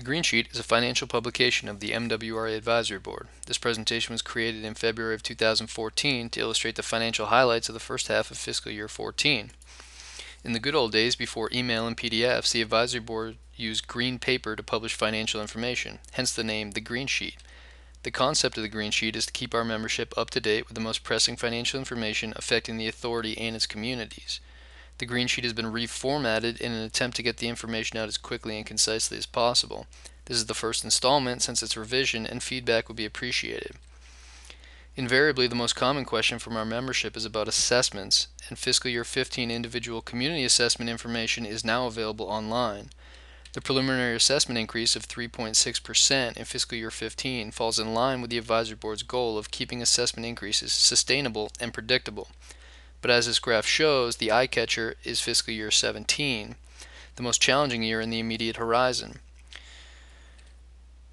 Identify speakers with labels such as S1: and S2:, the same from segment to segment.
S1: The Green Sheet is a financial publication of the MWRA Advisory Board. This presentation was created in February of 2014 to illustrate the financial highlights of the first half of fiscal year 14. In the good old days before email and PDFs, the Advisory Board used green paper to publish financial information, hence the name The Green Sheet. The concept of the Green Sheet is to keep our membership up to date with the most pressing financial information affecting the authority and its communities. The Green Sheet has been reformatted in an attempt to get the information out as quickly and concisely as possible. This is the first installment since its revision, and feedback would be appreciated. Invariably, the most common question from our membership is about assessments, and fiscal year 15 individual community assessment information is now available online. The preliminary assessment increase of 3.6% in fiscal year 15 falls in line with the Advisory Board's goal of keeping assessment increases sustainable and predictable. But as this graph shows, the eye catcher is fiscal year 17, the most challenging year in the immediate horizon.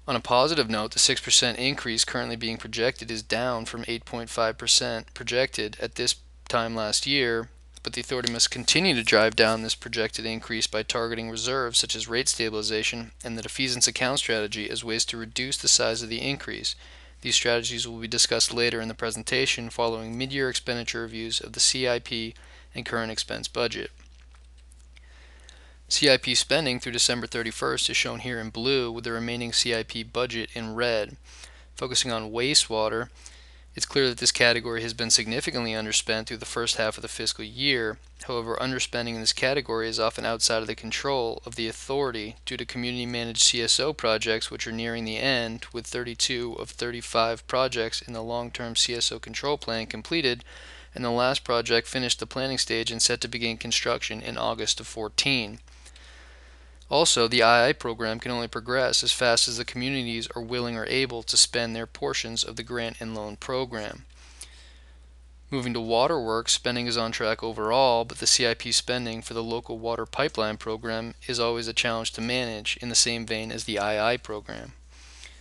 S1: On a positive note, the 6% increase currently being projected is down from 8.5% projected at this time last year, but the authority must continue to drive down this projected increase by targeting reserves such as rate stabilization and the defeasance account strategy as ways to reduce the size of the increase. These strategies will be discussed later in the presentation following mid-year expenditure reviews of the CIP and current expense budget. CIP spending through December 31st is shown here in blue with the remaining CIP budget in red. Focusing on wastewater, it's clear that this category has been significantly underspent through the first half of the fiscal year. However, underspending in this category is often outside of the control of the authority due to community-managed CSO projects which are nearing the end, with 32 of 35 projects in the long-term CSO control plan completed, and the last project finished the planning stage and set to begin construction in August of 14. Also, the II program can only progress as fast as the communities are willing or able to spend their portions of the grant and loan program. Moving to Waterworks, spending is on track overall, but the CIP spending for the local water pipeline program is always a challenge to manage in the same vein as the II program.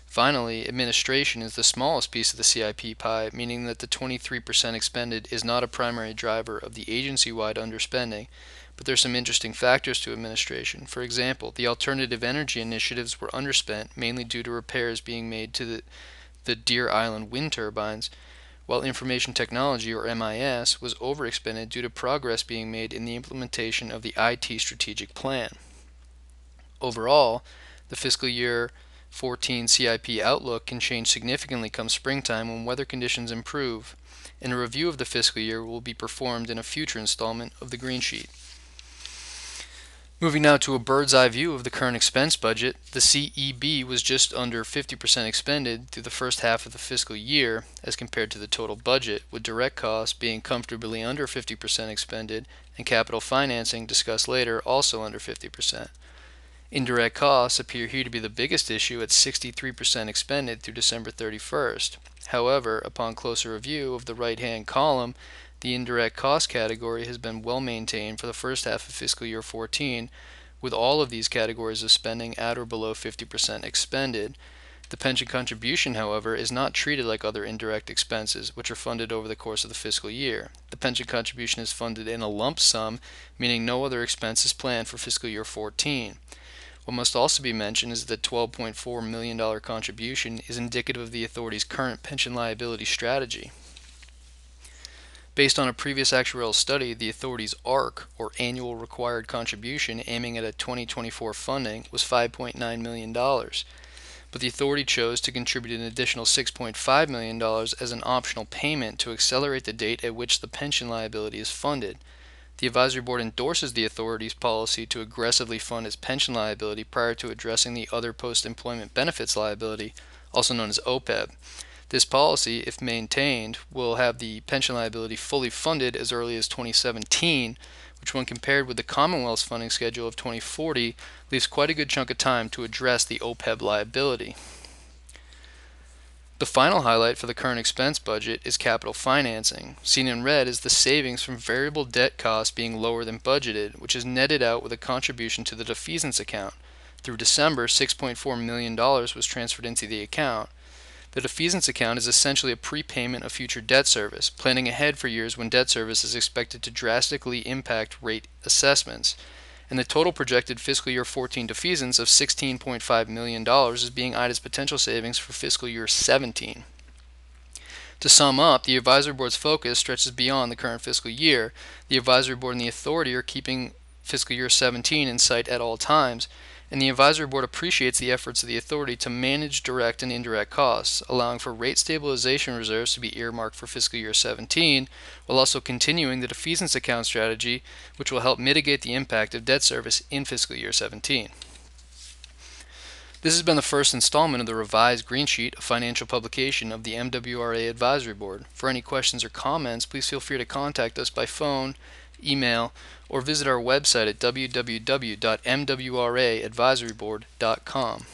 S1: Finally, administration is the smallest piece of the CIP pie, meaning that the 23% expended is not a primary driver of the agency-wide underspending, but there are some interesting factors to administration. For example, the alternative energy initiatives were underspent, mainly due to repairs being made to the Deer Island wind turbines, while information technology, or MIS, was overexpended due to progress being made in the implementation of the IT strategic plan. Overall, the fiscal year 14 CIP outlook can change significantly come springtime when weather conditions improve, and a review of the fiscal year will be performed in a future installment of the Green Sheet. Moving now to a bird's eye view of the current expense budget, the CEB was just under 50% expended through the first half of the fiscal year as compared to the total budget, with direct costs being comfortably under 50% expended and capital financing, discussed later, also under 50%. Indirect costs appear here to be the biggest issue at 63% expended through December 31st. However, upon closer review of the right-hand column, the indirect cost category has been well maintained for the first half of fiscal year 14, with all of these categories of spending at or below 50% expended. The pension contribution, however, is not treated like other indirect expenses, which are funded over the course of the fiscal year. The pension contribution is funded in a lump sum, meaning no other expense is planned for fiscal year 14. What must also be mentioned is that the $12.4 million contribution is indicative of the authority's current pension liability strategy. Based on a previous actuarial study, the authority's ARC, or annual required contribution, aiming at a 2024 funding, was $5.9 million, but the authority chose to contribute an additional $6.5 million as an optional payment to accelerate the date at which the pension liability is funded. The Advisory Board endorses the authority's policy to aggressively fund its pension liability prior to addressing the other post-employment benefits liability, also known as OPEB. This policy, if maintained, will have the pension liability fully funded as early as 2017, which when compared with the Commonwealth's funding schedule of 2040, leaves quite a good chunk of time to address the OPEB liability. The final highlight for the current expense budget is capital financing. Seen in red is the savings from variable debt costs being lower than budgeted, which is netted out with a contribution to the defeasance account. Through December, $6.4 million was transferred into the account. The defeasance account is essentially a prepayment of future debt service, planning ahead for years when debt service is expected to drastically impact rate assessments. and the total projected fiscal year 14 defeasance of $16.5 million is being eyed as potential savings for fiscal year 17. To sum up, the Advisory Board's focus stretches beyond the current fiscal year. The Advisory Board and the Authority are keeping fiscal year 17 in sight at all times, and the Advisory Board appreciates the efforts of the Authority to manage direct and indirect costs, allowing for rate stabilization reserves to be earmarked for fiscal year 17, while also continuing the defeasance account strategy, which will help mitigate the impact of debt service in fiscal year 17. This has been the first installment of the revised Green Sheet, a financial publication of the MWRA Advisory Board. For any questions or comments, please feel free to contact us by phone, email, or visit our website at www.mwraadvisoryboard.com.